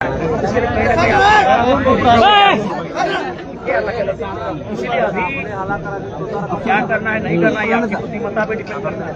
इसलिए अभी क्या करना है नहीं करना है आपकी बुद्धिमत्ता पे डिपेंड करता है।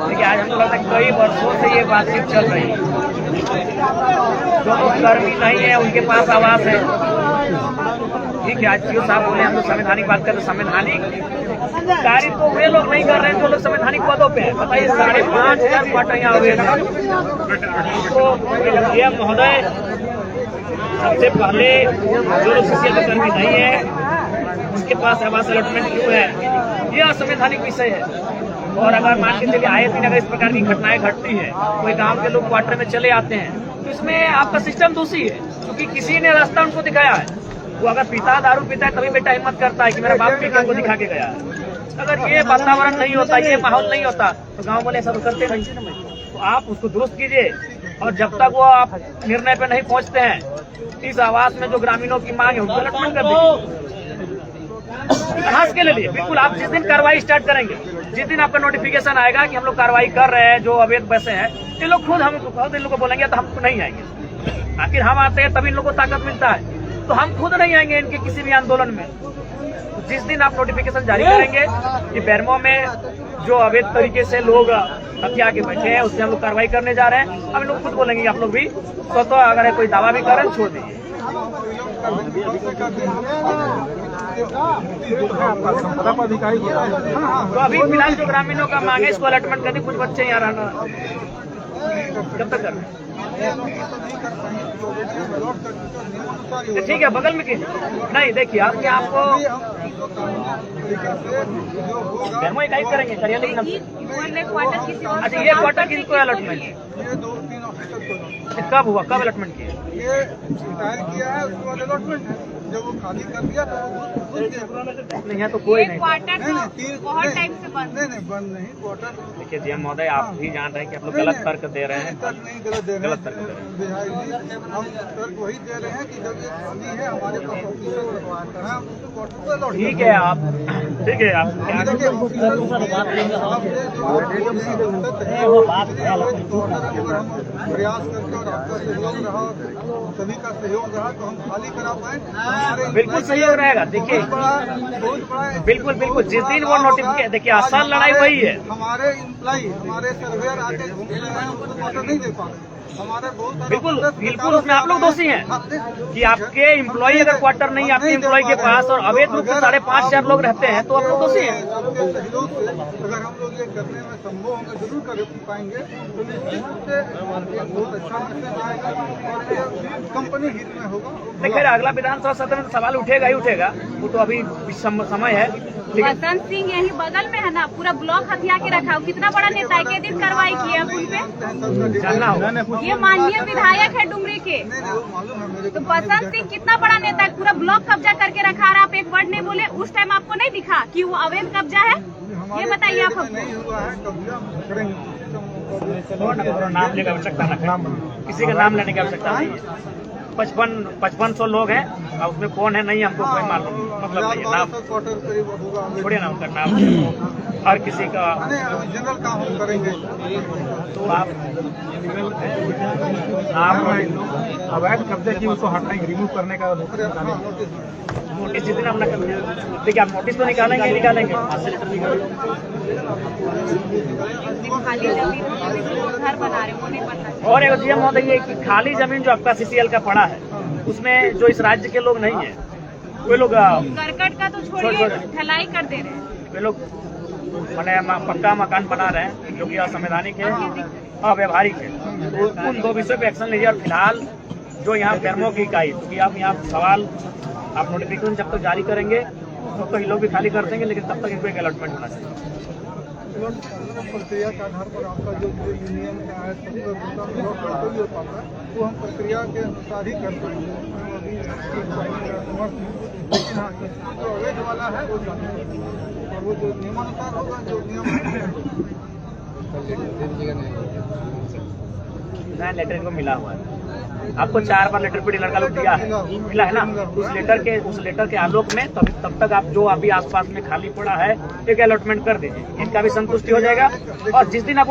देखिए आज हमको लगता है कई वर्षों से ये बातचीत चल रही है। जो लोग कर्मी नहीं है उनके पास आवाज है। ठीक है, आज सीओ साहब बोले हम लोग संवैधानिक बात कर रहे, संवैधानिक कार्य तो वे लोग नहीं कर रहे हैं जो लोग संवैधानिक पदों पे है। बताइए 5,500 क्वार्टर यहाँ हुए हैं। तो डीएम महोदय सबसे पहले जो लोग सीसीएल के कर्मी नहीं है उनके पास आवास अलॉटमेंट क्यों है, ये असंवैधानिक विषय है। और अगर मान के चलिए आए दिन अगर इस प्रकार की घटनाएं घटती हैं, कोई गांव के लोग क्वार्टर में चले आते हैं, तो इसमें आपका सिस्टम दूसरी है, क्योंकि किसी ने रास्ता उनको दिखाया है। वो अगर पिता दारू पीता है तभी बेटा हिम्मत करता है कि मेरा बाप पी के हमको दिखा के गया है। अगर ये वातावरण नहीं होता, ये माहौल नहीं होता, तो गाँव वाले ऐसा तो करते नहीं। तो आप उसको दुरुस्त कीजिए, और जब तक वो आप निर्णय पे नहीं पहुंचते हैं, इस आवास में जो ग्रामीणों की मांग है उनको अलॉटमेंट कर दीजिए। के लिए बिल्कुल आप जिस दिन कार्रवाई स्टार्ट करेंगे, जिस दिन आपका नोटिफिकेशन आएगा कि हम लोग कार्रवाई कर रहे हैं जो अवैध बसें हैं, ये लोग खुद इन लोगों को बोलेंगे तो हम नहीं आएंगे। आखिर हम आते हैं तभी इन लोगों को ताकत मिलता है, तो हम खुद नहीं आएंगे इनके किसी भी आंदोलन में। तो जिस दिन आप नोटिफिकेशन जारी करेंगे कि बेरमो में जो अवैध तरीके से लोग हथिया के बैठे हैं उससे हम लोग कार्रवाई करने जा रहे हैं, हम लोग खुद बोलेंगे आप लोग भी तो अगर कोई दावा भी करें छोड़ दीजिए। तो अभी फिलहाल जो ग्रामीणों का मांग है इसको अलॉटमेंट कर दी। कुछ बच्चे यहाँ रहना कब तक कर रहे हैं? ठीक है, बगल में कीजिए। नहीं देखिए आपके आपको इकाई करेंगे करिए, लेकिन अच्छा ये क्वार्टर किसको अलॉटमेंट कब हुआ, कब अलॉटमेंट किया? ये रिटायर किया है उसके बाद अलॉटमेंट जब वो खाली कर दिया तो नहीं है तो कोई नहीं। बहुत टाइम से बंद नहीं बंद नहीं क्वार्टर। देखिए डीएम महोदय आप भी जान रहे हैं कि आप लोग गलत तर्क दे रहे हैं। तर्क नहीं गलत दे रहे हैं, बिहार जी हम तर्क वही दे रहे हैं कि जब ये खाली है हमारे पास ऑफिसर लगवाकर है उसको क्वार्टर को अलॉट। ठीक है आप ठीक है आप प्रयास करके और आपका सहयोग रहा, सभी का सहयोग रहा तो हम खाली करा पाए। बिल्कुल सहयोग रहेगा। देखिए बहुत बड़ा बिल्कुल बिल्कुल जिस दिन वो नोटिफिकेशन, देखिए असल लड़ाई वही है। हमारे इम्प्लाई हमारे सर्वेयर आके घूमते हैं उनको क्वार्टर नहीं दे पा रहे। हमारे बहुत बिल्कुल बिल्कुल उसमें आप लोग दोषी हैं कि आपके एम्प्लॉय अगर क्वार्टर नहीं आपके एम्प्लॉय के पास और अवैध रूप से 5,500 लोग रहते हैं तो आप लोग दोषी हैं। अगर हम लोग ये करने में संभव होंगे जरूर कर पाएंगे तो निश्चित रूप से बहुत अच्छा मैसेज आएगा और ये कंपनी हित में होगा। देखिए अगला विधानसभा सत्र में सवाल उठेगा ही उठेगा, वो तो अभी समय है। बसंत सिंह यही बगल में है ना, पूरा ब्लॉक हथिया के रखा हो, कितना बड़ा नेता है, के दिन कार्रवाई किया उन पे जानना होगा। ये माननीय विधायक है डुमरी के, तो बसंत सिंह कितना बड़ा नेता है, पूरा ब्लॉक कब्जा करके रखा। आप एक वर्ड नहीं बोले, उस टाइम आपको नहीं दिखा कि वो अवैध कब्जा है? ये बताइए आप हमको। नाम लेने की आवश्यकता नहीं, किसी का नाम लेने की आवश्यकता नहीं है। 5500 लोग हैं और उसमें कौन है नहीं हमको कोई मालूम, मतलब नहीं है। नाम थोड़े नाम का नाम हर किसी का जनरल काम हम करेंगे। तो आप अवैध कब्जे की उसको हटाएंगे, रिमूव करने का नोटिस जितना अपना देखिए आप नोटिस तो निकालेंगे निकालेंगे खाली जमीन घर बना रहे वो नहीं बनना। और एक डीएम महोदय ये कि खाली जमीन जो आपका सीसीएल का पड़ा है उसमें जो इस राज्य के लोग नहीं है वे लोग करकट का तो छोड़िए, ढलाई कर दे रहे हैं। वे लोग मैंने पक्का मकान बना रहे हैं जो कि असंवैधानिक है, अव्यवहारिक है। तो उन दो विषयों पे एक्शन लीजिए। और फिलहाल जो यहाँ बेरमो की इकाई, क्योंकि आप यहाँ सवाल आप नोटिफिकेशन जब तक जारी करेंगे तो ये लोग भी खाली कर देंगे, लेकिन तब तक इनको एक अलॉटमेंट होना चाहिए। प्रक्रिया के आधार पर आपका जो यूनियन का है वो हम प्रक्रिया के अनुसार ही कर पाएंगे। लेकिन हाँ, इसमें जो अवैध वाला है वो चालू है। और वो जो नियमानुसार होगा, जो नियम नया लेटर इनको मिला हुआ है। आपको 4 बार लेटर पीडी लड़का लोग दिया है, मिला है ना। उस लेटर के आलोक में तब तक आप जो अभी आसपास में खाली पड़ा है एक अलॉटमेंट कर दीजिए, इनका भी संतुष्टि हो जाएगा। और जिस दिन आप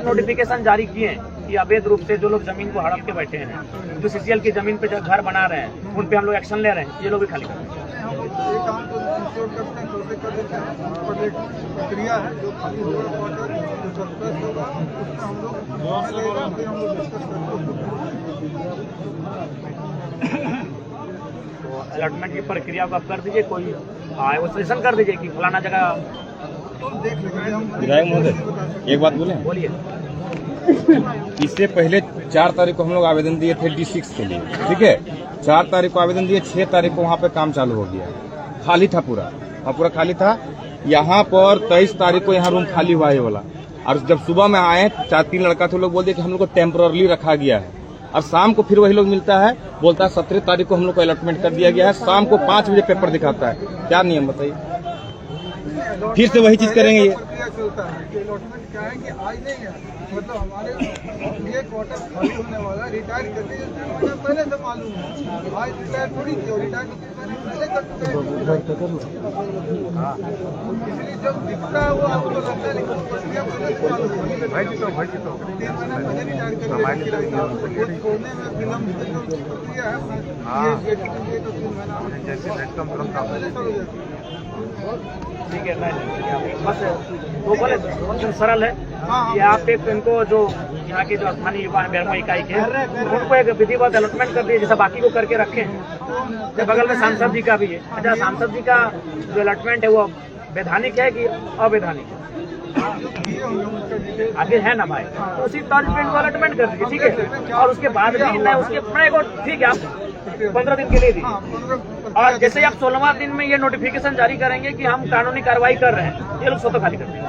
नोटिफिकेशन जारी किए कि अवैध रूप से जो लोग जमीन को हड़प के बैठे हैं, जो सीसीएल की जमीन पे जो घर बना रहे हैं, उन पे हम लोग एक्शन ले रहे हैं, ये लोग भी खाली कर दें। हम लोग ये काम तो इंश्योर करते हैं, कैसे कर देते हैं। पर एक प्रक्रिया है जो खाली होगा, जो सक्सेस होगा उसमें हम लोग लगेगा, फिर हम लोग डिस्कस करते तो अलॉटमेंट की प्रक्रिया को आप कर दीजिए, कोई वो सजेशन कर दीजिए कि फलाना जगह। देख लेंगे हम। विधायक महोदय, एक बात बोले, बोलिए। इससे पहले 4 तारीख को हम लोग आवेदन दिए थे D6 के लिए, ठीक है। 4 तारीख को आवेदन दिए, 6 तारीख को वहाँ पे काम चालू हो गया, खाली था पूरा खाली था। यहाँ पर 23 तारीख को यहाँ रूम खाली हुआ है वाला। और जब सुबह में आए 4-3 लड़का थे, लोग बोलते कि हम लोग को टेम्पररली रखा गया है। और शाम को फिर वही लोग मिलता है, बोलता है 17 तारीख को हम लोग को अलॉटमेंट कर दिया गया है। शाम को 5 बजे पेपर दिखाता है। क्या नियम बताइए, फिर से वही चीज करेंगे ये। प्रक्रिया चलता है कि अलॉटमेंट क्या है कि आज नहीं है, मतलब हमारे ये क्वार्टर खाली होने वाला, रिटायर करके 3 महीना पहले से मालूम है। आज रिटायर थोड़ी की, रिटायर तो 3 महीने पहले कर चुके हैं। इसलिए जब दिखता है वो आपको लगता है, लेकिन प्रक्रिया पहले से मालूम है। 3 महीना पहले रिटायर करके छोड़ने में विलम्ब की जो प्रक्रिया है, ये तो 3 महीना पहले शुरू हो जाती है। ठीक है, बस वो बोले सरल है कि आप एक इनको जो यहाँ के जो स्थानीय युवा बेरमो इकाई के, उनको एक विधिवत अलॉटमेंट कर दिए, जैसा बाकी को करके रखे हैं। तो बगल में सांसद जी का भी है। अच्छा, सांसद जी का जो अलॉटमेंट है वो वैधानिक है कि अवैधानिक है? आगे है ना भाई, तो उसी तर्ज पे इनको अलॉटमेंट कर दीजिए, ठीक है। और उसके बाद भी मैं उसके ठीक है, आप 15 दिन के लिए दीजिए। और जैसे ही आप 16वां दिन में ये नोटिफिकेशन जारी करेंगे कि हम कानूनी कार्रवाई कर रहे हैं, ये लोग स्वतः खाली कर देंगे।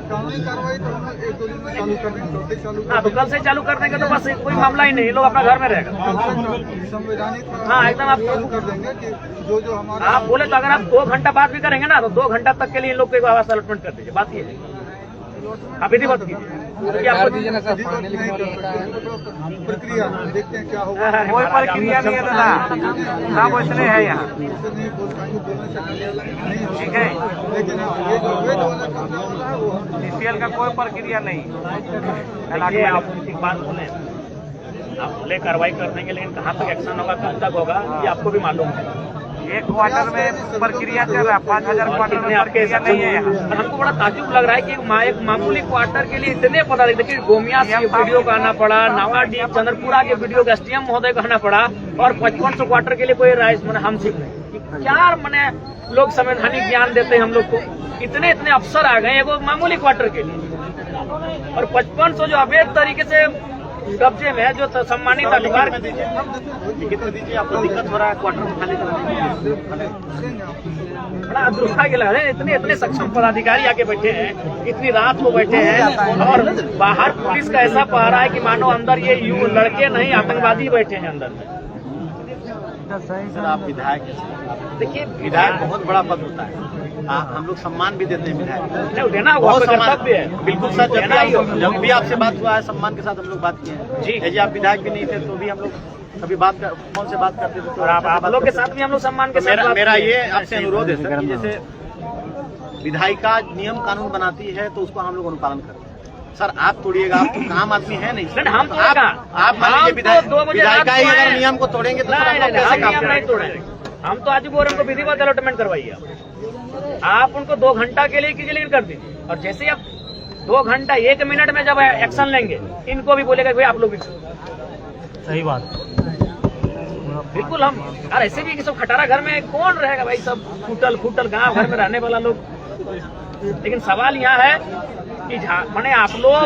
कानूनी कार्रवाई तो हम 1-2 दिन में चालू कर देंगे। हाँ, तो कल से चालू कर देंगे तो बस कोई मामला ही नहीं, लोग अपना घर में रहेगा। संवैधानिक हाँ, एकदम आप चालू कर देंगे कि जो हमारा आप बोले तो अगर आप 2 घंटा बाद भी करेंगे ना, तो 2 घंटा तक के लिए इन लोग को आवास अलॉटमेंट कर दीजिए। बात ये है, आप विधिवत कीजिए। प्रक्रिया देखते हैं क्या होगा। कोई प्रक्रिया नहीं है दादा, सब इसलिए है यहाँ, नहीं बोल पाएंगे, बोलने से नहीं हो ठीक है। लेकिन ये जो अवैध वाला कब्जा होता है वो सीसीएल का कोई प्रक्रिया नहीं। देखिए, आप एक बात बोले, आप बोले कार्रवाई कर देंगे, लेकिन कहाँ तक एक्शन होगा, कब तक होगा, ये आपको भी मालूम है। एक क्वार्टर में प्रक्रिया चल रहा है, 5000 क्वार्टर में आपके नहीं है। हमको बड़ा ताज्जुब लग रहा है कि एक मामूली क्वार्टर के लिए इतने पदाधिकारी, देखिए गोमिया से वीडियो का आना पड़ा, नवाडी चंद्रपुरा के वीडियो का SDM महोदय का आना पड़ा, और 5500 क्वार्टर के लिए कोई राइस मैंने हम सिर्फ नहीं। क्या मैंने लोग संवैधानिक ज्ञान देते हैं हम लोग को, इतने अफसर आ गए एक मामूली क्वार्टर के लिए। और 5500 जो अवैध तरीके से कब्जे में है, जो सम्मानित अधिकार दीजिए, आपको दिक्कत हो रहा है क्वार्टर में खाली करने। बड़ा दुर्भाग्य लग रहा है, इतने सक्षम पदाधिकारी आके बैठे हैं, इतनी रात को बैठे हैं, और बाहर पुलिस का ऐसा पहरा है कि मानो अंदर ये लड़के नहीं आतंकवादी बैठे हैं अंदर। सर, आप विधायक हैं, देखिए विधायक बहुत बड़ा पद होता है, हम लोग सम्मान भी देते हैं विधायक, देना बहुत कर्तव्य है। बिल्कुल सर, जब भी आपसे बात हुआ है सम्मान के साथ हम लोग बात किए हैं जी। आप विधायक भी नहीं थे तो भी हम लोग कभी फोन से बात करते थे, और आप लोग के साथ भी हम लोग सम्मान के साथ। मेरा ये आपसे अनुरोध है सर कि जैसे विधायिका नियम कानून बनाती है तो उसको हम लोग अनुपालन करते हैं। सर, आप तोड़िएगा, आप तो आम आदमी है नहीं सर, हम आप मान लीजिए विधायिका ही अगर नियम को तोड़ेंगे तो नहीं तोड़ेंगे। हम तो आज बोल रहे उनको विधिवत अलॉटमेंट करवाइए, आप उनको 2 घंटा के लिए कीजिए, लेकिन कर दीजिए। और जैसे आप 2 घंटा 1 मिनट में जब एक्शन लेंगे, इनको भी बोलेगा भाई आप लोग भी। सही बात, बिल्कुल। हम और ऐसे भी सब खटारा घर में कौन रहेगा भाई, सब फूटल गांव घर में रहने वाला लोग। लेकिन सवाल यहाँ है कि मैंने आप लोग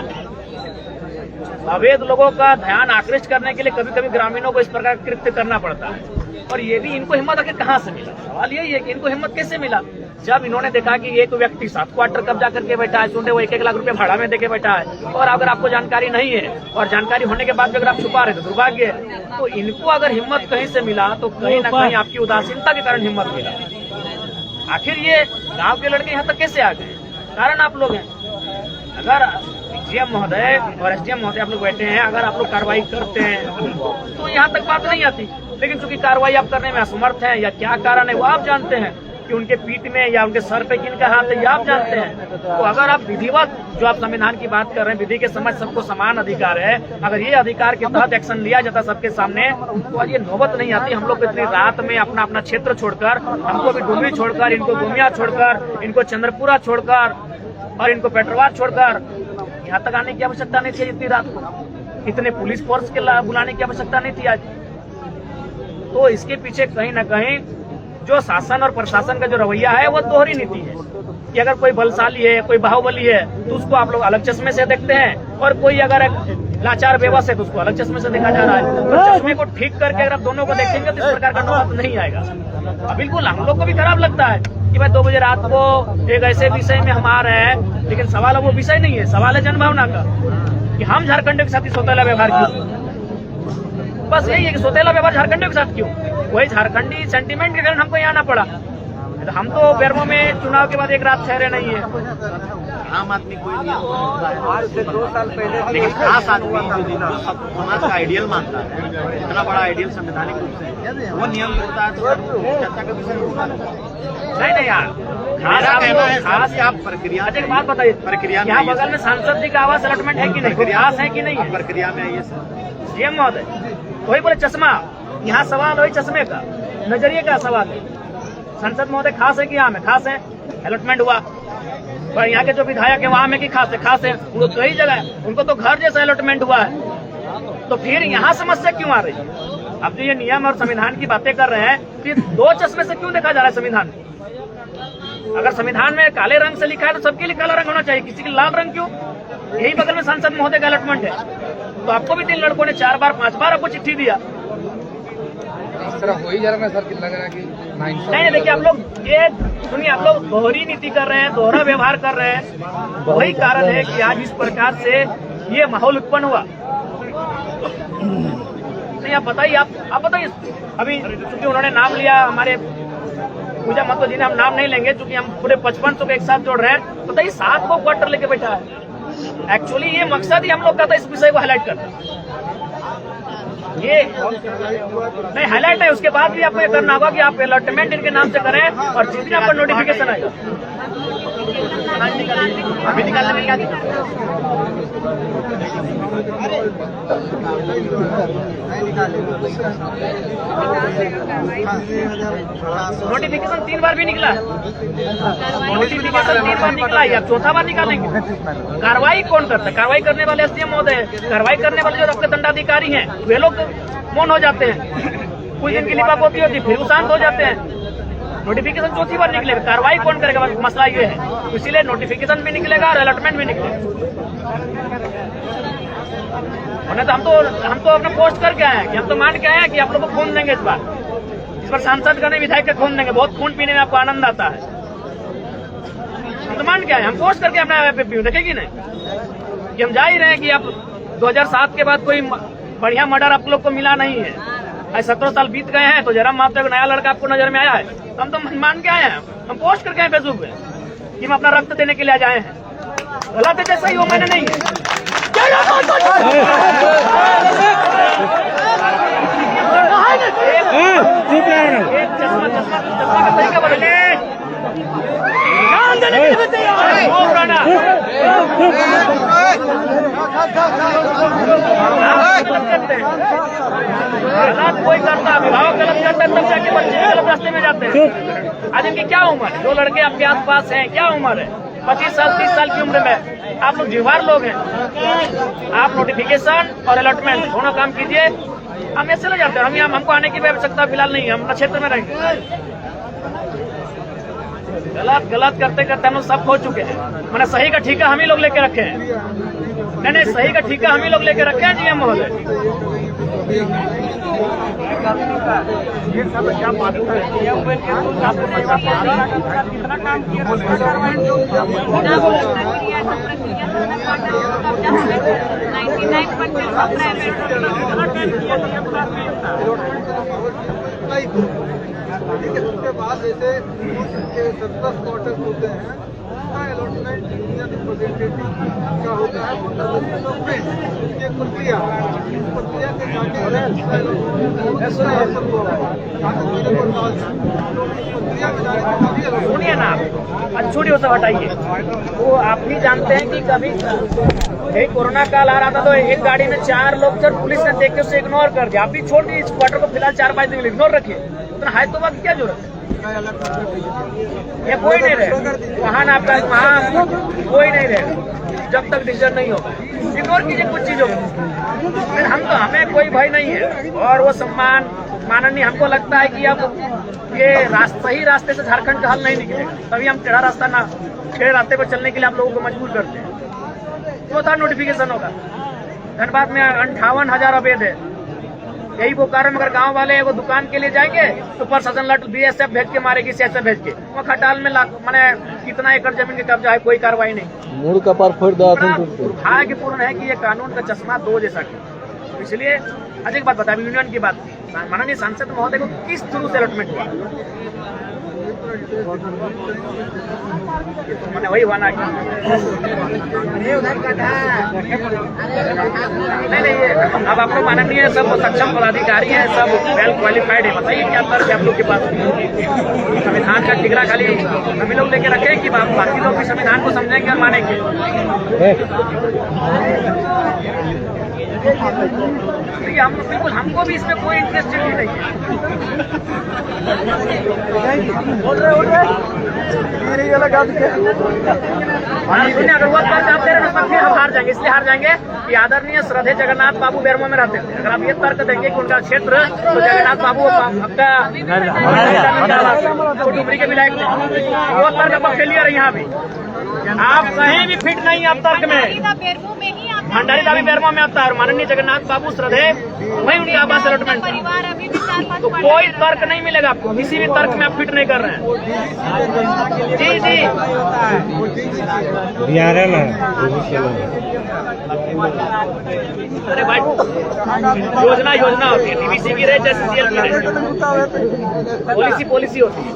अवैध लोगों का ध्यान आकृष्ट करने के लिए कभी कभी ग्रामीणों को इस प्रकार कृत्य करना पड़ता है, और ये भी इनको हिम्मत आखिर कहाँ से मिला? सवाल यही है कि इनको हिम्मत कैसे मिला? जब इन्होंने देखा कि एक व्यक्ति 7 क्वार्टर कब्जा करके बैठा है, सुनते वो 1-1 लाख रुपए भाड़ा में देके बैठा है, और अगर आपको जानकारी नहीं है और जानकारी होने के बाद भी अगर आप छुपा रहे तो दुर्भाग्य है। तो इनको अगर हिम्मत कहीं से मिला तो कहीं ना कहीं आपकी उदासीनता के कारण हिम्मत मिला। आखिर ये गांव के लड़के यहाँ तक कैसे आ गए? कारण आप लोग हैं। अगर डीएम महोदय और एसडीएम महोदय आप लोग बैठे हैं, अगर आप लोग कार्रवाई करते हैं तो यहाँ तक बात नहीं आती, लेकिन चूंकि कार्रवाई आप करने में असमर्थ हैं या क्या कारण है वो आप जानते हैं कि उनके पीठ में या उनके सर पे किनका हाथ है ये आप जानते हैं। तो अगर आप विधिवत, जो आप संविधान की बात कर रहे हैं, विधि के समझ सबको समान अधिकार है, अगर ये अधिकार के तहत एक्शन लिया जाता सबके सामने तो आज ये नौबत नहीं आती। हम लोग इतनी रात में अपना अपना क्षेत्र छोड़कर, हमको भी डुमरी छोड़कर, इनको गोमिया छोड़कर, इनको चंद्रपुरा छोड़कर और इनको पेट्रोवार छोड़कर यहाँ तक आने की आवश्यकता नहीं थी। इतनी रात को इतने पुलिस फोर्स के बुलाने की आवश्यकता नहीं थी आज। तो इसके पीछे कहीं ना कहीं जो शासन और प्रशासन का जो रवैया है वो दोहरी नीति है कि अगर कोई बलशाली है, कोई बाहुबली है तो उसको आप लोग अलग चश्मे से देखते हैं, और कोई अगर लाचार बेबस है तो उसको अलग चश्मे से देखा जा रहा है। तो चश्मे को ठीक करके अगर आप दोनों को देखेंगे तो इस प्रकार का नौबत नहीं आएगा। बिल्कुल हम लोग को भी खराब लगता है कि भाई 2 बजे रात को एक ऐसे विषय में हम आ रहे हैं, लेकिन सवाल वो विषय नहीं है, सवाल है जनभावना का कि हम झारखंड के साथ ही सौतेला व्यवहार क्यों। बस यही है कि सौतेला व्यवहार झारखंडियों के साथ क्यों, वही झारखंडी सेंटीमेंट के कारण हमको यहाँ आना पड़ा। तो हम तो बेरमो में चुनाव के बाद एक रात ठहरे नहीं है। आम आदमी कोई नियम आज से 2 साल पहले, लेकिन खास आदमी जो समाज का आइडियल मानता है, इतना बड़ा आइडियल संवैधानिक रूप से वो नियम होता है तो चर्चा का विषय होता है। नहीं यार, खास आप प्रक्रिया, एक बात बताइए, प्रक्रिया यहाँ बगल में सांसद जी का आवास अलॉटमेंट है कि नहीं, खास है कि नहीं है? प्रक्रिया में आइए सर। सीएम महोदय वही बोले चश्मा, यहाँ सवाल वही चश्मे का, नजरिए का सवाल है। संसद महोदय खास है कि आम है? खास है। अलॉटमेंट हुआ पर यहाँ के जो विधायक है वहाँ में कि खास है? खास है। उनको कई जगह है, उनको तो घर जैसा अलॉटमेंट हुआ है। तो फिर यहाँ समस्या क्यों आ रही है? अब जो ये नियम और संविधान की बातें कर रहे हैं, फिर 2 चश्मे से क्यों देखा जा रहा है संविधान में? अगर संविधान में काले रंग से लिखा है तो सबके लिए काला रंग होना चाहिए, किसी के लाल रंग क्यों? यही बगल में सांसद महोदय का अलॉटमेंट है, तो आपको भी 3 लड़कों ने 4 बार 5 बार आपको चिट्ठी दिया। इस तरह हो ही जा रहा है सर, लग रहा है कि नहीं, देखिए आप लोग ये सुनिए, आप लोग दोहरी नीति कर रहे हैं, दोहरा व्यवहार कर रहे हैं। वही कारण है कि आज इस प्रकार से ये माहौल उत्पन्न हुआ। नहीं आप बताइए, आप बताइए। अभी चूंकि उन्होंने नाम लिया हमारे पूजा महतो जी ने, हम नाम नहीं लेंगे चूंकि हम पूरे 5500 को एक साथ जोड़ रहे हैं। बताइए 7 को क्वार्टर लेके बैठा है। एक्चुअली ये मकसद ही हम लोग का था इस विषय को हाईलाइट करना। ये नहीं हाईलाइट है, उसके बाद भी आपको ये करना होगा कि आप अलॉटमेंट इनके नाम से करें और जिस दिन आपका नोटिफिकेशन आएगा अभी निकालने में क्या दिक्कत? नोटिफिकेशन 3 बार भी निकला, नोटिफिकेशन 3 बार निकला है, अब 4था बार निकालेंगे। कार्रवाई कौन करता है? कार्रवाई करने वाले एसडीएम महोदय, कार्रवाई करने वाले जो रक्त दंडाधिकारी हैं वे लोग मौन हो जाते हैं, कुछ दिन की लिपापोती होती फिर वो शांत हो जाते हैं। नोटिफिकेशन 4थी बार निकलेगा, कार्रवाई कौन करेगा? मसला ये है, इसीलिए नोटिफिकेशन भी निकलेगा और अलॉटमेंट भी निकलेगा। तो हम तो अपना पोस्ट करके आए हैं कि हम तो मान के आए हैं कि आप लोग को खून देंगे इस बार सांसद का नहीं विधायक का खून देंगे। बहुत खून पीने में आपको आनंद आता है, हम तो मान के आए, हम पोस्ट करके अपना देखेगी नहीं कि हम जा ही रहे हैं कि आप 2007 के बाद कोई बढ़िया मर्डर आप लोग को मिला नहीं है। आज 17 साल बीत गए हैं तो जरा मात्र नया लड़का आपको नजर में आया है, हम तो मान के आए हैं, हम पोस्ट करके आए फेसबुक पे कि हम अपना रक्त देने के लिए जाए हैं। गलत है जैसा ही वो मैंने नहीं है। एक चश्मा का तरीका बदले, जान देने के लिए तैयार हो पुराना। गलत कोई करता, अभिभावक गलत करता है तब जाके बच्चे गलत रास्ते में जाते हैं। आज इनकी क्या उम्र है? जो लड़के आपके आस पास हैं क्या उम्र है? 25 साल 30 साल की उम्र में आप लोग जीवार लोग हैं। आप नोटिफिकेशन और अलॉटमेंट दोनों काम कीजिए, हम ऐसे ले जाते हैं। हम यहाँ हमको आने की भी आवश्यकता फिलहाल नहीं है, हम अपना क्षेत्र में रहेंगे। गलत करते करते हम लोग सब खो चुके हैं। मैंने सही का ठीका हम ही लोग लेके रखे हैं। नहीं सही का ठीका हम ही लोग लेके रखे हैं जीएम महोदय। ये सब क्या बात है? कितना काम किया? 99% उसके बाद जैसे 10 क्वार्टर होते हैं उसका अलॉटमेंट यूनियन रिप्रेजेंटेटिव का होता है उसकी एक प्रक्रिया इस प्रक्रिया के सुनिए ना, छोटी सब हटाइए। वो आप भी जानते हैं कि कभी यही कोरोना काल आ रहा था तो एक गाड़ी में 4 लोग थे, पुलिस ने देख के उसे इग्नोर कर दिया। आप भी छोड़ दीजिए इस क्वार्टर को फिलहाल 4-5 दिन इग्नोर रखिए, उतना हाई तो बात क्या जरूरत है? ये कोई नहीं रहे वहाँ ना, आपका वहाँ कोई नहीं रहे जब तक डिसीजन नहीं होगा। इग्नोर कीजिए कुछ चीजों को, फिर हमें कोई भय नहीं है। और वो सम्मान माननीय, हमको लगता है कि अब ये सही रास्ते से झारखंड का हल नहीं निकलेगा, तभी हम टेढ़ा रास्ते पर चलने के लिए आप लोगों को मजबूर करते हैं। तो था नोटिफिकेशन होगा। धनबाद में 58,000 अवैध है, यही वो कारण। अगर गांव वाले वो दुकान के लिए जाएंगे तो प्रशासन लट BSF भेज के मारेगी, CSF भेज के। वो खटाल में मैंने कितना एकड़ जमीन के कब्जा है, कोई कार्रवाई नहीं। मूड का पर फोड़ दो दुर्भाग्यपूर्ण है कि ये कानून का चश्मा 2 जैसा किया। इसलिए अधिक बात बता, यूनियन की बात माननीय सांसद महोदय को किस थ्रू से अलॉटमेंट हुआ? मैंने वही वाना नहीं, ये अब आप लोग माननीय सब सक्षम पदाधिकारी हैं, सब वेल क्वालिफाइड है। बताइए क्या तर्क है आप लोग के पास? संविधान का टिकरा खाली हम लोग लेके रखे कि बाकी लोग भी संविधान को समझेंगे और मानेंगे? हम बिल्कुल, हमको भी इसमें कोई इंटरेस्ट नहीं है। अगर वो तर्क आप दे रहे हैं फिर हम हार जाएंगे। इसलिए हार जाएंगे कि आदरणीय श्रद्धेय जगन्नाथ बाबू बेरमो में रहते थे। अगर आप ये तर्क देंगे कि उनका क्षेत्र तो जगन्नाथ बाबू आपका डुमरी के विधायक थे, वो तर्क अब फेलियर है। यहाँ भी आप कहीं भी फिट नहीं है आप तर्क में। भंडारी दावी बेरमो में आता है और माननीय जगन्नाथ बाबू श्रद्धेय वही उनकी आवास अलॉटमेंट। तो कोई तर्क नहीं मिलेगा आपको, किसी भी तर्क में आप फिट नहीं कर रहे हैं। जी अरे भाई, योजना होती है, TBC की रहे चाहे CCL की रहे, पॉलिसी होती है।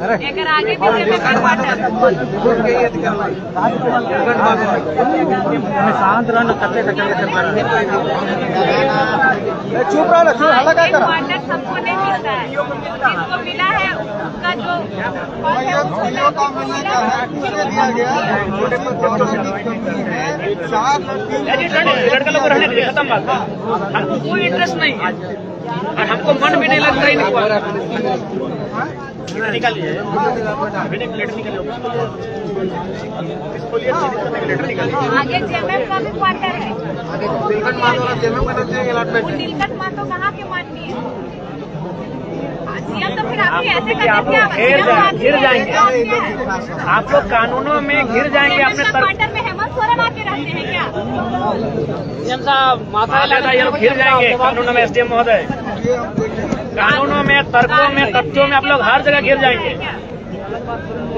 शांत रहना करते चुप रहा वाटर सबको नहीं मिलता है, जिसको मिला है उसका जो दिया गया लड़का लोग रहने दीजिए, खत्म बात। हमको कोई इंटरेस्ट नहीं है और हमको मन भी नहीं लगता ही नहीं। निकालिए आगे JMM का भी क्वार्टर है। नीलकंठ मातो कहाँ के माननीय CM, तो फिर आप ऐसे घिर जाएंगे, आप लोग कानूनों में घिर जाएंगे अपने क्वार्टर में। हेमंत सोरेन आके रहते हैं क्या? CM साहब माथा ये लोग घिर जाएंगे कानूनों में। SDM महोदय, कानूनों में, तर्कों में, तथ्यों में आप लोग हर जगह घिर जाएंगे।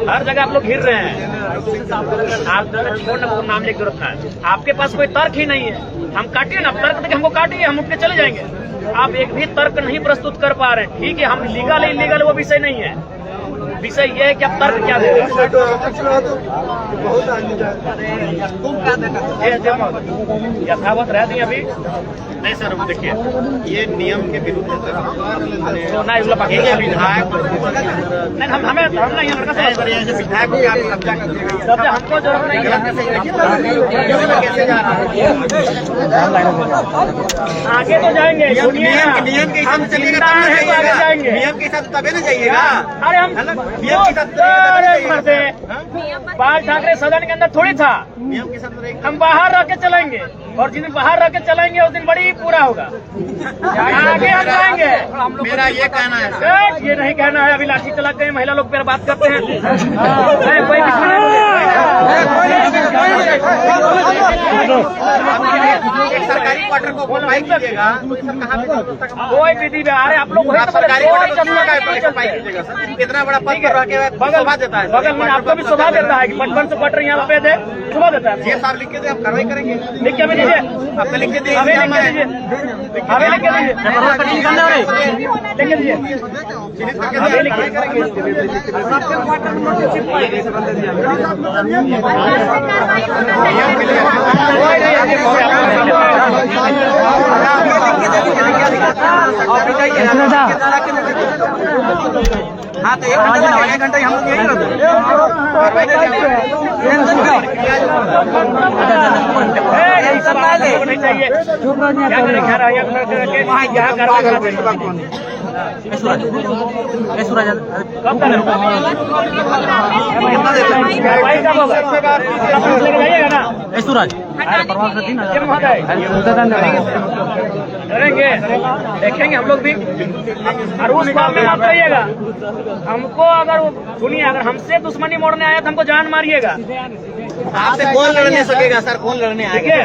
हर जगह आप लोग घिर रहे हैं। आप छोड़ना नाम लेकर जरूरत है, आपके पास कोई तर्क ही नहीं है। हम काटिए ना, तर्क देके हमको काटिए, हम उठ के चले जाएंगे। आप एक भी तर्क नहीं प्रस्तुत कर पा रहे हैं। ठीक है, हम लीगल इलीगल वो विषय नहीं है, विषय ये है कि आप तर्क क्या दे रहे हैं। यथावत रह दी अभी नहीं सर, वो देखिए ये नियम के विरुद्ध है सर। विधायक नहीं, हम नहीं विधायक को आप कब्जा कर देंगे, हमको जरूरत नहीं है। कैसे जा रहा है? आगे तो जाएंगे, नियम के हिसाब से चलिएगा, आगे जाएंगे। नियम के हिसाब से तबे ना जाइएगा। अरे हम नियम के साथ बाल ठाकरे सदन के अंदर थोड़ी था, नियम के साथ हम बाहर रह के चलेंगे और जिस दिन बाहर रह के चलेंगे उस दिन बड़ी पूरा होगा। आगे हम जाएंगे। मेरा ये कहना है सर। ये नहीं कहना है, अभी लाठी चला के महिला लोग पर बात करते हैं। कोई कुछ नहीं एक सरकारी क्वार्टर को ऑक्युपाई कीजिएगा तो सर कहाँ पे कोई विधि में अरे आप लोग वही आप तो बोले, सरकारी कोई क्वार्टर को चलना है, कोई ऑक्युपाई चलते हैं। कीजिएगा सर, इतना बड़ा पद पर रह के शोभा देता है बगल में आपको भी शोभा देता है कि 55 से क्वार्टर यहाँ पे दे, शोभा देता है। ये साहब लिख के दे, हम कार्रवाई करेंगे। लिख के भी दीजिए, आपने लिख के दिए, हमें लिख के दीजिए, हमें लिख के दीजिए, लिख के दीजिए, हमें लिख के करेंगे। हाँ तो 1 घंटा हम लोग यही रहते हैं। नहीं चाहिए क्या करें, घर आया यहाँ करवा कब करें कार्रवाई कब होगा, जाइएगा ना करेंगे, देखेंगे हम लोग भी। और उस बात में मत रहिएगा, हमको अगर सुनिए, अगर हमसे दुश्मनी मोड़ने आया तो हमको जान मारिएगा। आपसे कौन लड़ने सकेगा सर, कौन लड़ने आएगा?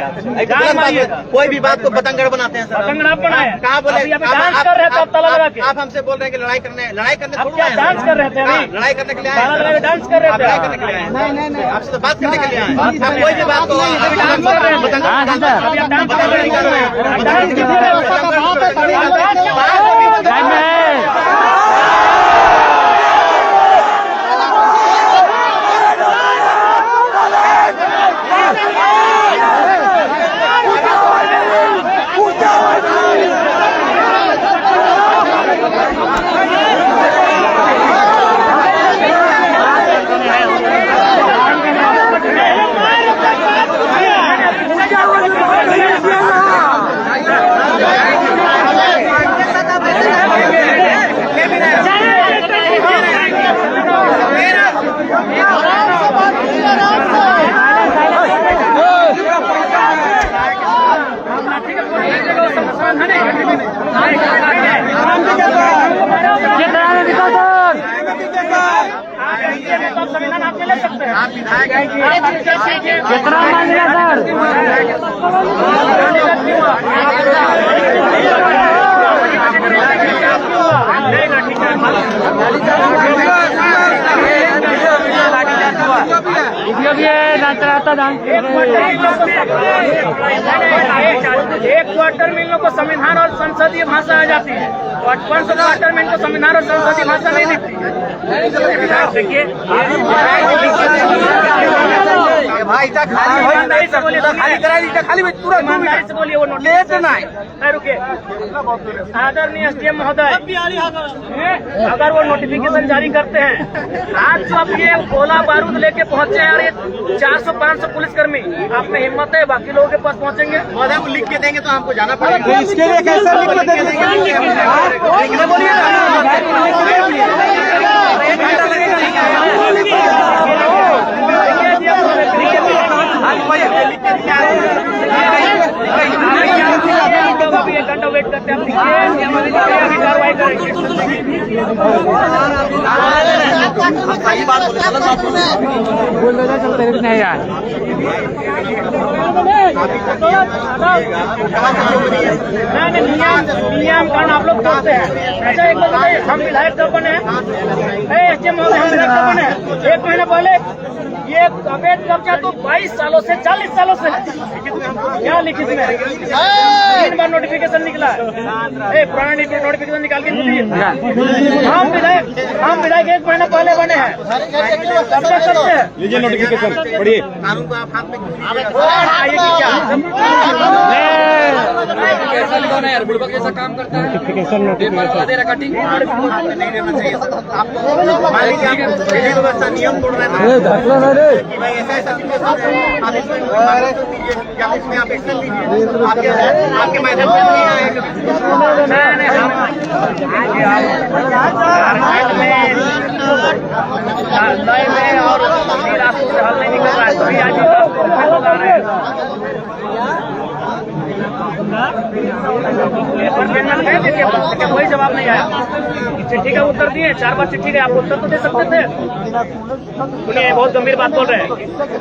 जान मारिएगा। कोई भी बात को पतंगड़ बनाते हैं सर। पतंगड़ आप बनाए, कहाँ बोले? अभी डांस कर रहे थे आप ताला लगा के। आप हमसे बोल रहे हैं कि लड़ाई करने आप क्या डांस कर रहे थे अभी? लड़ाई करने के लिए ताला लगा आए के डांस कर रहे आप थे। लड़ाई करने के लिए आए? नहीं, आपसे तो बात करने के लिए आए। आप कोई भी बात को अभी डांस कर रहे थे, अभी आप डांस कर रहे हैं, डांस कीजिए। संविधान आप ले सकते हैं। कितना मांगेगा एक क्वार्टर में इन लोग को संविधान और संसदीय भाषा आ जाती है, 55 क्वार्टर में इनको संविधान और संसदीय भाषा नहीं दिखती। देखिए भाई ईमानदारी से बोलिए, ईमानदारी से बोलिए, वो नोटिस रुकिए। आदरणीय एसडीएम महोदय, अगर वो नोटिफिकेशन जारी करते हैं, आज जो आप ये गोला बारूद लेके पहुंचे हैं और ये 400-500 पुलिसकर्मी, आप में हिम्मत है बाकी लोगों के पास पहुंचेंगे? महोदय वो लिख के देंगे तो हमको जाना पड़ेगा। इसके लिए कैसे लिख के देंगे? अभी 1 घंटा वेट करते हैं, अभी कार्रवाई करेंगे। सही बात बोल नहीं यार, नियम कानून आप लोग तोड़ते हैं। अच्छा एक बात बताइए, हम विधायक कब बने हैं? एसडीएम महोदय, हम विधायक कब बने हैं? 1 महीना पहले। ये अवैध कब्जा तो 22 सालों से 40 सालों से क्या लिखित में 3 बार नोटिफिकेशन निकला है। पुराना नोटिफिकेशन निकाल के दीजिए। हम विधायक 1 महीना पहले बने हैं, कब्जा करते हैं। लीजिए नोटिफिकेशन पढ़िए। कानून को आप हाथ में आइए कि क्या कैसा काम करता है? कटिंग नहीं रहना चाहिए। आपको मान लीजिए आप विधि व्यवस्था नियम तोड़ रहे हैं कि भाई ऐसा सिचुएशन है, आप इसमें दीजिए या इसमें आप एक्शन लीजिए, आपके मैदान में नहीं आएगा। और रास्तों से हल नहीं निकल रहा है, तभी आज लोग आ रहे हैं। पेपर पेन में दे दीजिए, लेकिन कोई जवाब नहीं आया। चिट्ठी का उत्तर दिए, 4 बार चिट्ठी का आप उत्तर तो दे सकते थे। सुनिए, बहुत गंभीर बात बोल रहे हैं।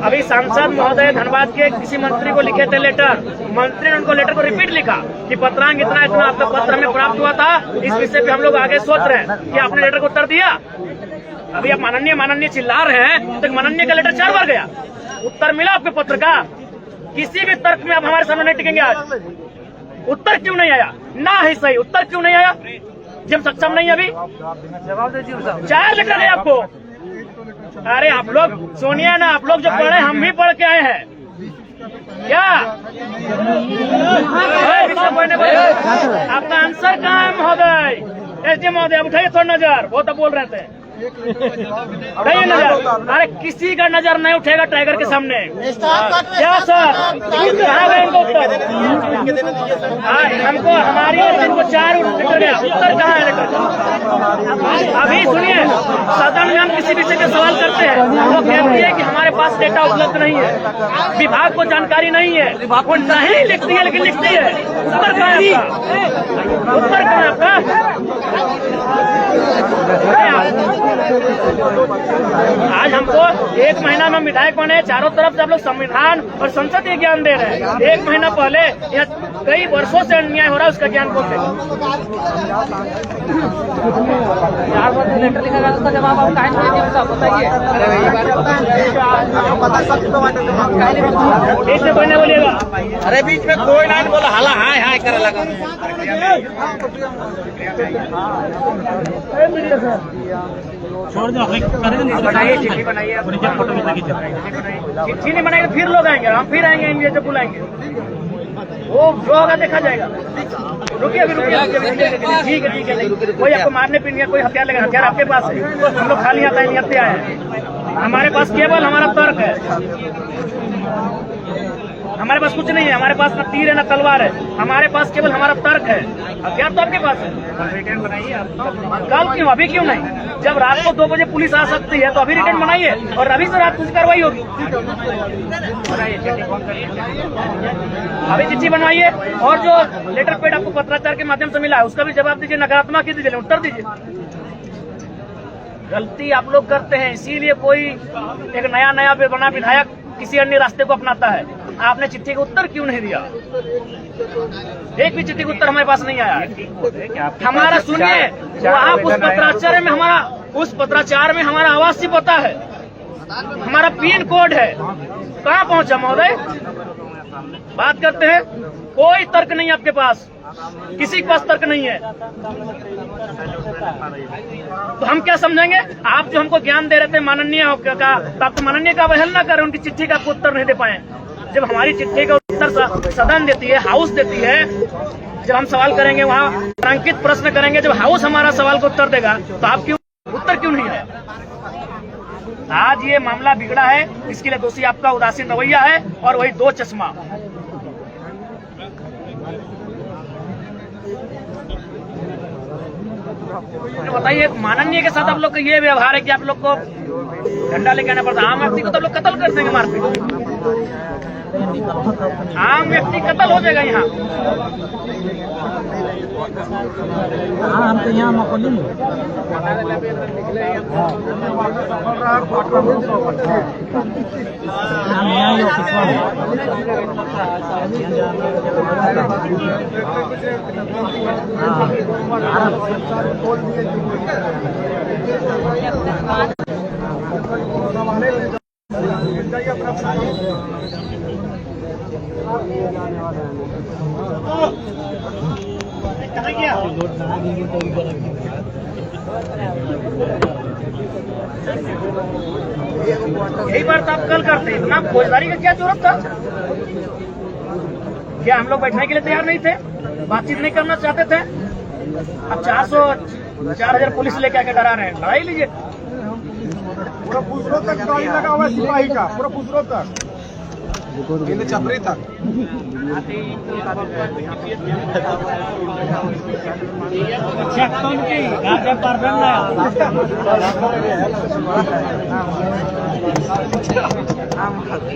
अभी सांसद महोदय धनबाद के किसी मंत्री को लिखे थे लेटर, मंत्री ने उनको लेटर को रिपीट लिखा कि पत्रांग इतना इतना आपका पत्र हमें प्राप्त हुआ था, इस विषय पे हम लोग आगे सोच रहे हैं कि आपने लेटर को उत्तर दिया। अभी आप माननीय चिल्ला रहे हैं, तो माननीय का लेटर 4 बार गया, उत्तर मिला आपके पत्र का? किसी भी तर्क में आप हमारे सामने नहीं टिकेंगे। आज उत्तर क्यों नहीं आया? ना है सही, उत्तर क्यों नहीं आया? जब सक्षम नहीं अभी जवाब दीजिए। 4 लेटर है आपको। अरे आप लोग सुनिए ना, आप लोग जो पढ़े हम भी पढ़ के आए हैं क्या? आपका आंसर कहाँ है महोदय? एसडी महोदय उठाइए थोड़ा नजर, बहुत अब बोल रहे थे, उठाइए नजर। अरे किसी का नजर नहीं उठेगा टाइगर के सामने। क्या सर, कहाँ गए इनको उत्तर? हमको हमारी ओर से इनको 4 लेटर गया, उत्तर कहाँ है लेटर? अभी सुनिए, सदन में हम किसी विषय का सवाल करते हैं, वो कहती है कि हमारे पास डेटा उपलब्ध नहीं है, विभाग को जानकारी नहीं है, वो नहीं लिखती है लेकिन लिखती है। उत्तर कहाँ है आपका? उत्तर कहाँ है आपका? आज हमको 1 महीना में विधायक बने, चारों तरफ से आप लोग संविधान और संसद के ज्ञान दे रहे हैं। 1 महीना पहले यहाँ कई वर्षों से अन्याय हो रहा है, उसका ज्ञान बोलते। 4 बार लेटर लिखा गया, उसका जवाब आप काहे नहीं दिए साहब, बताइए। ऐसे कोई नहीं बोलिएगा। अरे बीच में कोई नहीं बोला, हाला हाय हाय करे लगा। बनाइए चिट्ठी, बनाइए। चिट्ठी नहीं बनाएंगे फिर लोग आएंगे, हम फिर आएंगे, इंडिया जब बुलाएंगे, वो जो होगा देखा जाएगा। रुकिए अभी, रुकिए। ठीक है। कोई आपको मारने पीने कोई हथियार लगा, हथियार आपके पास है, हम लोग खाली आता है नियत से आए हैं। हमारे पास केवल हमारा तर्क है, हमारे पास कुछ नहीं है। हमारे पास न तीर है न तलवार है, हमारे पास केवल हमारा तर्क है। हथियार तो आपके पास है। कल क्यों, अभी क्यों नहीं? जब रात को 2 बजे पुलिस आ सकती है तो अभी रिटर्न बनाइए, और अभी से रात की कार्रवाई होगी। अभी चिट्ठी बनवाइए, और जो लेटर पेड आपको पत्राचार के माध्यम से मिला है उसका भी जवाब दीजिए, नकारात्मक ही दीजिए, उत्तर दीजिए। गलती आप लोग करते हैं, इसीलिए कोई एक नया बना विधायक किसी अन्य रास्ते को अपनाता है। आपने चिट्ठी का उत्तर क्यों नहीं दिया? एक भी चिट्ठी का उत्तर हमारे पास नहीं आया। हमारा सुनिए, वहाँ उस पत्राचार में हमारा आवासीय पता है, हमारा पिन कोड है, कहाँ पहुँचा महोदय? बात करते हैं, कोई तर्क नहीं आपके पास, किसी के पास तर्क नहीं है, तो हम क्या समझेंगे? आप जो हमको ज्ञान दे रहे थे माननीय का, तो आप तो माननीय का अवहेलना कर रहे, उनकी चिट्ठी का आपको उत्तर नहीं दे पाए। जब हमारी चिट्ठी का उत्तर सदन देती है, हाउस देती है, जब हम सवाल करेंगे वहाँ अंकित प्रश्न करेंगे, जब हाउस हमारा सवाल का उत्तर देगा तो आप क्यों उत्तर क्यों नहीं है? आज ये मामला बिगड़ा है, इसके लिए दोषी आपका उदासीन रवैया है और वही 2 चश्मा। बताइए, माननीय के साथ आप लोग का ये व्यवहार है कि आप लोग को डंडा लेके आना पड़ता है। आम व्यक्ति को तो लोग कत्ल कर देंगे, मारते। आम व्यक्ति कत्ल हो जाएगा यहाँ। हम तो यहाँ मकोली में यही बात आप कल करते, इतना फौजदारी का क्या जरूरत था? क्या हम लोग बैठने के लिए तैयार नहीं थे? बातचीत नहीं करना चाहते थे? अब 4,000 पुलिस लेके आके डरा रहे हैं, लड़ाई लीजिए। पूरा पुसरो तक गाड़ी लगा हुआ है सिपाही का, पूरा पुसरो तक। ini caprita.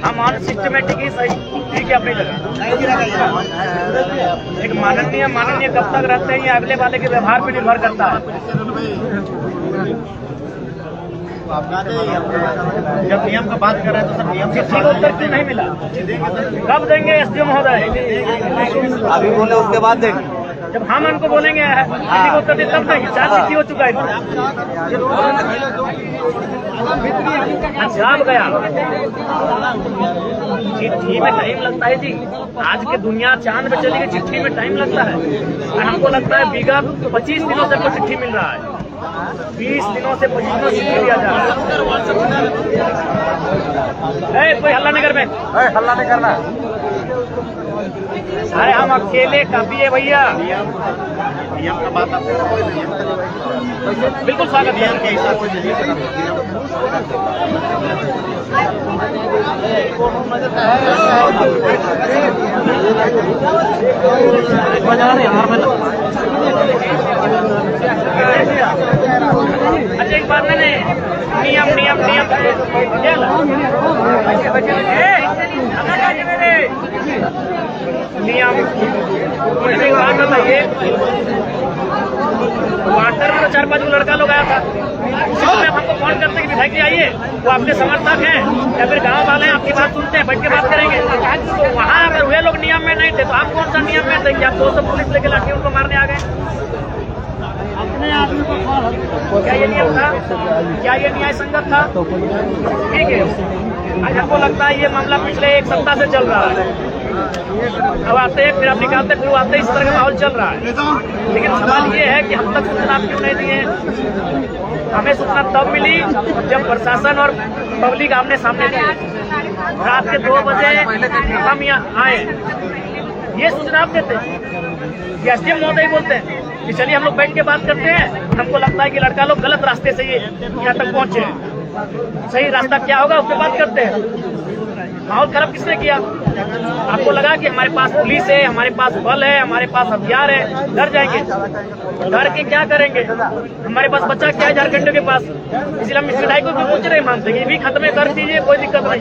हम ऑन सिस्टमेटिक ही सही ठीक है अपनी जगह। एक माननीय कब तक रहते हैं ये अगले वाले के व्यवहार पे निर्भर करता है। जब नियम का बात कर रहे हैं तो सर नियम चिट्ठी को उत्तर क्यों नहीं मिला? कब देंगे एसडीओ महोदय? अभी बोले उसके बाद देंगे। जब हम उनको बोलेंगे चिट्ठी को उत्तर दे तब देंगे। 4 चिट्ठी हो चुका है जाम गया। चिट्ठी में टाइम लगता है जी। आज की दुनिया चांद पे चली गई, चिट्ठी में टाइम लगता है। और हमको लगता है विगत 25 दिनों से चिट्ठी मिल रहा है। 20 दिनों से 25 दिनों चिट्ठी दिया जा रहा है। कोई हल्ला नहीं कर में, हल्ला नहीं करना। अरे हम अकेले काफी है भैया। नियम का बात बिल्कुल स्वागत है। नियम के हिसाब से अच्छा एक बात नहीं, नियम मुझे एक बात बताइए। वाटर में 4-5 लड़का लोग आया था, उसी समय हमको फोन करते कि विधायक जी आइए, वो आपके समर्थक हैं या फिर गांव वाले हैं, आपकी बात सुनते हैं, बैठ के बात करेंगे। तो वहाँ अगर वे लोग नियम में नहीं थे तो आप कौन सा नियम में थे कि आप 200 पुलिस लेके लाठी उनको मारने आ गए? अपने आदमी को क्या ये नियम था? क्या ये न्याय संगत था? ठीक है। आज हमको लगता है ये मामला पिछले 1 सप्ताह से चल रहा है। अब आते हैं फिर आप निकालते फिर आते, इस तरह का माहौल चल रहा है। लेकिन सवाल ये है कि हम तक सूचना आप क्यों नहीं दिए? हमें सूचना तब मिली जब प्रशासन और पब्लिक आमने सामने थे। रात के 2 बजे हम यहाँ आए, ये सूचना आप देते हैं। एसडीएम महोदय बोलते हैं कि चलिए हम लोग बैठ के बात करते हैं। हमको लगता है कि लड़का लोग गलत रास्ते से ये यहाँ तक पहुँचे, सही रास्ता क्या होगा उससे बात करते हैं। माहौल खराब किसने किया? आपको लगा कि हमारे पास पुलिस है, हमारे पास बल है, हमारे पास हथियार है, डर जाएंगे? डर के क्या करेंगे? हमारे पास बच्चा क्या है झारखंड के पास, इसलिए हम इस विधायक को भी पूछ रहे मानते कि ये भी खत्म कर दीजिए, कोई दिक्कत नहीं।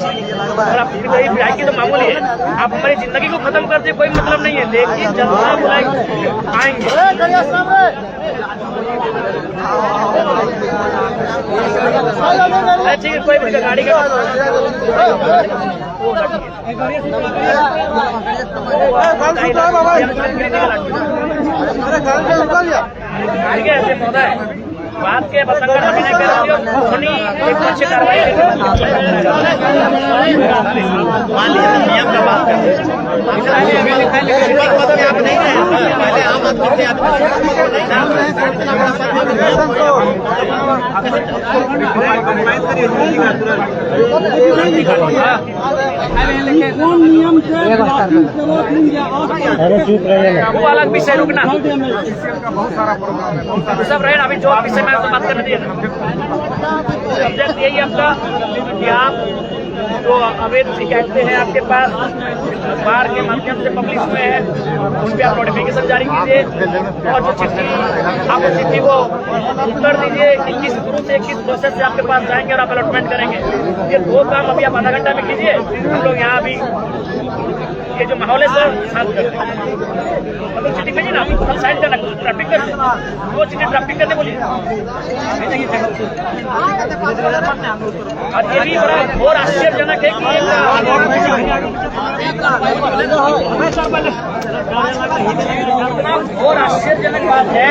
और आप विधायक की तो मामूली है, आप हमारी जिंदगी को खत्म कर दिए, कोई मतलब नहीं है। लेकिन जनता बुलाएंगे आएंगे। ठीक है, कोई गाड़ी का महोदय बात के बतंगड़ अभिनय कर रही हो, एक अच्छी कार्रवाई मान लीजिए नियम का बात करते हैं। आप नहीं रहे, पहले आम आदमी से वो अलग विषय रुकना सब रहे। अभी जो विषय में आपको बात करने दिए सब्जेक्ट यही आपका कि आप जो अवैध शिकायतें हैं आपके पास बार के माध्यम से पब्लिश हुए हैं, उन पर आप नोटिफिकेशन जारी कीजिए और जो चिट्ठी आप उस चिट्ठी को उत्तर दीजिए कि किस थ्रू से किस प्रोसेस से आपके पास जाएंगे और आप अलॉटमेंट करेंगे। ये 2 काम अभी आप आधा घंटा में कीजिए। हम लोग यहाँ अभी ये जो माहौल है सर शांत कर दें। मतलब चिट्ठी भेजिए ना, कल साइड करना, ट्रैफिक कर वो चिट्ठी ट्रैफिक करने बोलिए। और ये भी बड़ा घोर आश्चर्यजनक है कि घोर आश्चर्यजनक बात है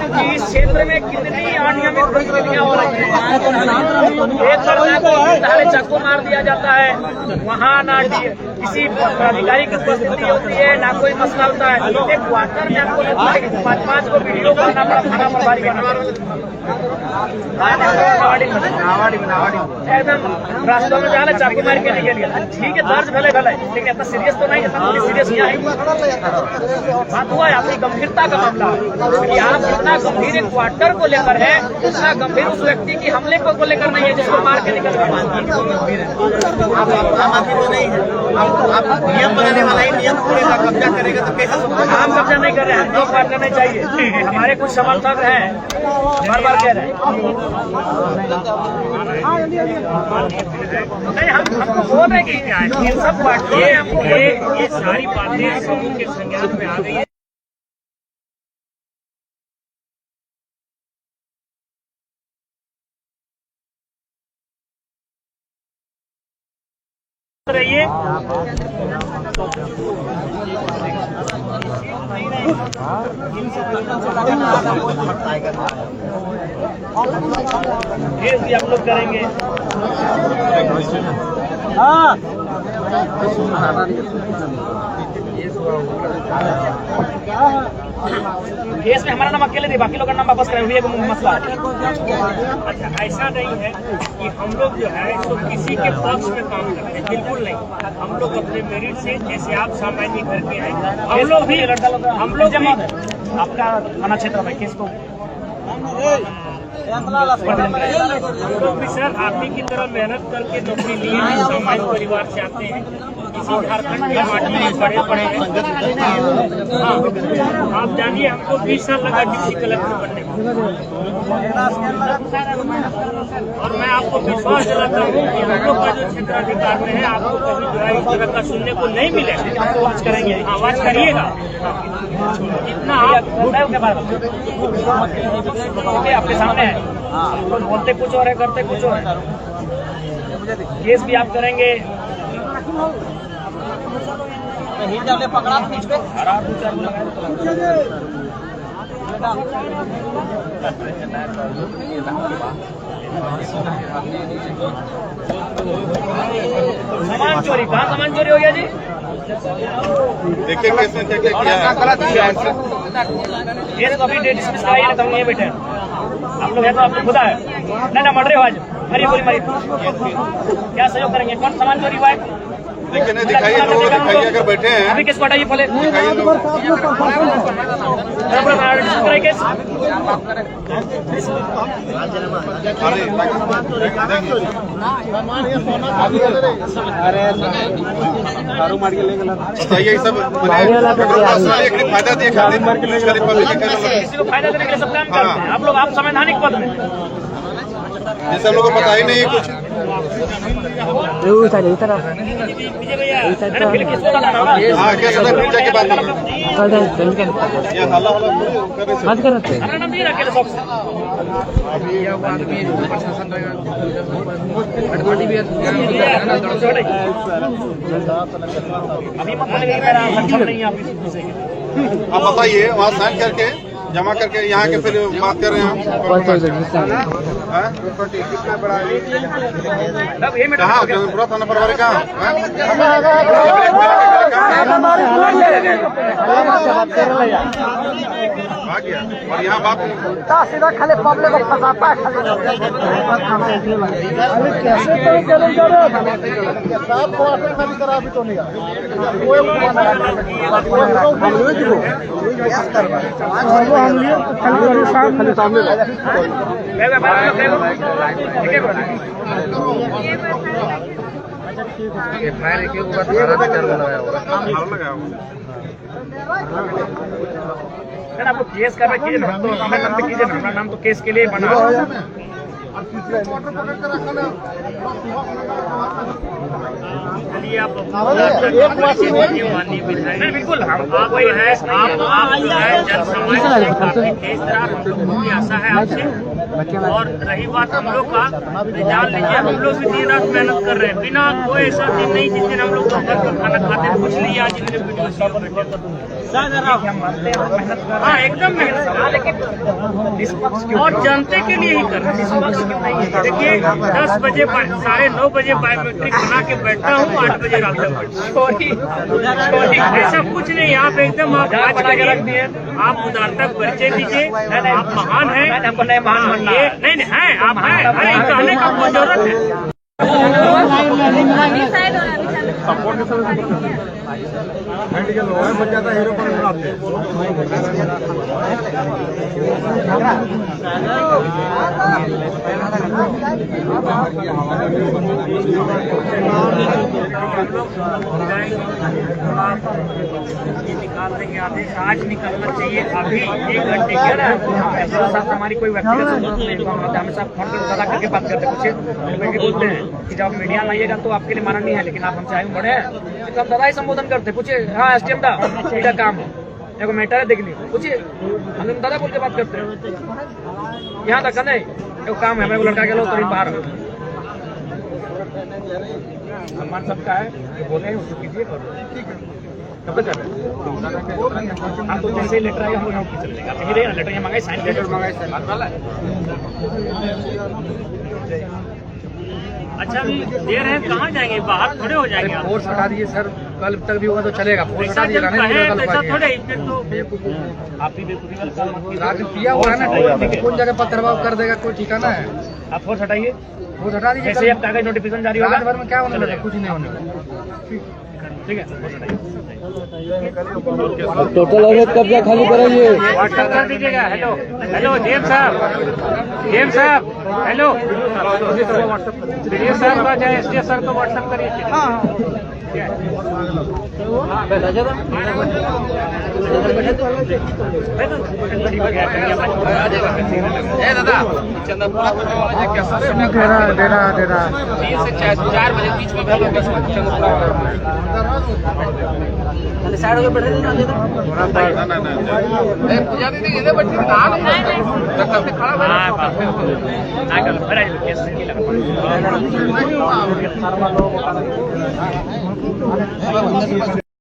कि इस क्षेत्र में कितनी अनियमित गतिविधियां हो रही है। एक लड़का को चाकू मार दिया जाता है, वहाँ ना किसी अधिकारी की उपस्थिति होती है, ना कोई मसला होता है। एक क्वार्टर में आपको लगता है कि 5-5 को वीडियो करना पड़ा, थाना प्रभारी एकदम रास्ते में जाना चाकू मार के निकल गया। ठीक है, दर्ज भले भले, लेकिन इतना सीरियस तो नहीं, जितना सीरियस यहाँ है। बात हुआ है अपनी गंभीरता का मामला। कि आप जितना गंभीर एक क्वार्टर को लेकर है उतना गंभीर उस व्यक्ति की हमले को लेकर नहीं है जिसको मार के निकल गए। आप आम आदमी तो नहीं है, आप नियम बनाने वाला ही नियम तोड़ेगा, कब्जा करेगा तो कैसे हम कब्जा नहीं कर रहे हैं, हम एक बार करने चाहिए। हमारे कुछ समर्थक हैं बार बार कह रहे हैं नहीं, हमको बोल रहे कि इन सब पार्टियां हमको ये सारी बातें समूह के संज्ञान में आ गई है। रहिए ये भी हम लोग करेंगे। केस में हमारा नाम अकेले थे, बाकी लोग का नाम वापस करें, हुए मसला। अच्छा, ऐसा नहीं है कि हम लोग जो है तो किसी के पक्ष में काम करते हैं, बिल्कुल नहीं। हम लोग अपने मेरिट से, जैसे आप सामान्य करके हैं, हम लोग भी आपका थाना क्षेत्र में केस को हम लोग भी सर आप ही की तरह मेहनत करके नौकरी लिए हैं, सामान्य परिवार से आते हैं, इसी झारखंड के माटी में बड़े बड़े हैं। हाँ, आप जानिए हमको 20 साल लगा डिप्टी कलेक्टर बनने में, और मैं आपको विश्वास दिलाता हूँ कि हम लोग का जो क्षेत्राधिकार में है आपको कभी जो है इस तरह का सुनने को नहीं मिलेगा। आपको आवाज करेंगे, आवाज करिएगा, इतना आप आपके सामने है, बोलते कुछ और है, करते कुछ और है। केस भी आप करेंगे, पकड़ा बीच में सामान चोरी, कहाँ सामान चोरी हो गया जी? देखिए केस में क्या किया है। ये तो अभी डेट डिसमिस कराइए ना, तो हम ये बैठे हैं। आप लोग है तो आपको खुदा है ना मर रहे हो आज, मरिए बोली मरिए, क्या सहयोग करेंगे? कौन सामान चोरी हुआ है? देखिए नहीं दिखाइए, लोगों को दिखाइए, अगर बैठे हैं अभी किसको हटाइए पहले, दिखाइए लोग। केस बताइए ये सब फायदा दिए खाते किसी को फायदा देने के लिए सब काम करते हैं। आप लोग आप संवैधानिक पद में, ये सब लोग को पता ही नहीं कुछ। हाँ क्या सदा पूजा के बाद अभी मत बोलेंगे मेरा सक्षम नहीं है आप इसे। आप बताइए, वहाँ साइन करके जमा करके यहाँ के फिर बात कर रहे हैं हम। कहाँ पूरा थाना प्रभारी कहाँ? और यहाँ बात सीधा खाली पब्लिक को फंसाता है सर आपको केस कर रहे कीजिए ना, तो हमें नाम कीजिए ना, हमारा नाम तो केस के लिए बना चलिए आप माननीय विधायक नहीं, बिल्कुल आप जो है जन समाज काफी तेज रहा, हम लोग की आशा है आपसे। और रही बात हम लोग का, जान लीजिए हम लोग भी दिन रात मेहनत कर रहे हैं, बिना कोई ऐसा दिन नहीं जिस दिन हम लोग घर पर खाना खाते हैं। कुछ लिए आज मेरे वीडियो हाँ एकदम मेहनत, लेकिन और जनता के लिए ही कर रहे हैं। देखिए 10 बजे 9:30 बजे बायोमेट्रिक बना के बैठता हूँ, 8 बजे रात तक ऐसा कुछ नहीं। आप एकदम आप रख दिए, आप उदारता परिचय दीजिए, आप महान हैं, नहीं है, आप हैं, कहने का कोई जरूरत है। अभी साइड हो रहा है, अभी चल। बन जाता हीरो पर बनाते निकाल देंगे आदेश, आज निकलना चाहिए अभी 1 घंटे के अंदर। ऐसा साथ हमारी कोई व्यक्तिगत जरूरत नहीं, तो हम हमेशा फोन पर ज्यादा करके बात करते हैं। कुछ बोलते हैं कि जब आप मीडिया में आइएगा तो आपके लिए माना नहीं है, लेकिन आप हमसे आयु बढ़े हैं तो हम दादा ही संबोधन करते। पूछिए हाँ एसटीएम दा इधर काम है, एगो मैटर है देख ली, पूछिए हम दादा बोल के बात करते हैं। यहाँ तक नहीं एगो काम है, मेरे को लड़का के लोग तो बाहर सम्मान सबका है, बोले उसको कीजिए कब तक कर रहे हैं हम तो जैसे लेटर आएगा हम लोग चल जाएगा। आप यही लेटर ये मंगाए, साइन लेटर मंगाए, बात वाला है। अच्छा अभी दे रहे हैं, कहाँ जाएंगे, बाहर थोड़े हो जाएंगे। फोर्स हटा दीजिए सर, कल तक भी होगा तो चलेगा। फोर्स हटा दीजिएगा नहीं ऐसा थोड़े फिर तो आप ही किया हुआ है ना, कौन जगह पत्थरबाव कर देगा कोई ठिकाना है। आप फोर्स हटाइए, फोर्स हटा दीजिए। जैसे आप कागज नोटिफिकेशन जारी होगा भर में क्या होने लगा, कुछ नहीं होने वाला। ठीक है, फोर्स हटाइए। टोटल अवैध कब्जा खाली कराइए। व्हाट्सएप कर दीजिएगा। हेलो हेलो जेम साहब, जेम साहब हेलो, डीएस साहब का चाहे एसडीएस सर को व्हाट्सएप करिए। दादा चंद्रपुरा डेरा 3 से 4 बजे बीच में चंद्रपुरा साइड हो बैठे पूजा दीदी इधर बैठी खड़ा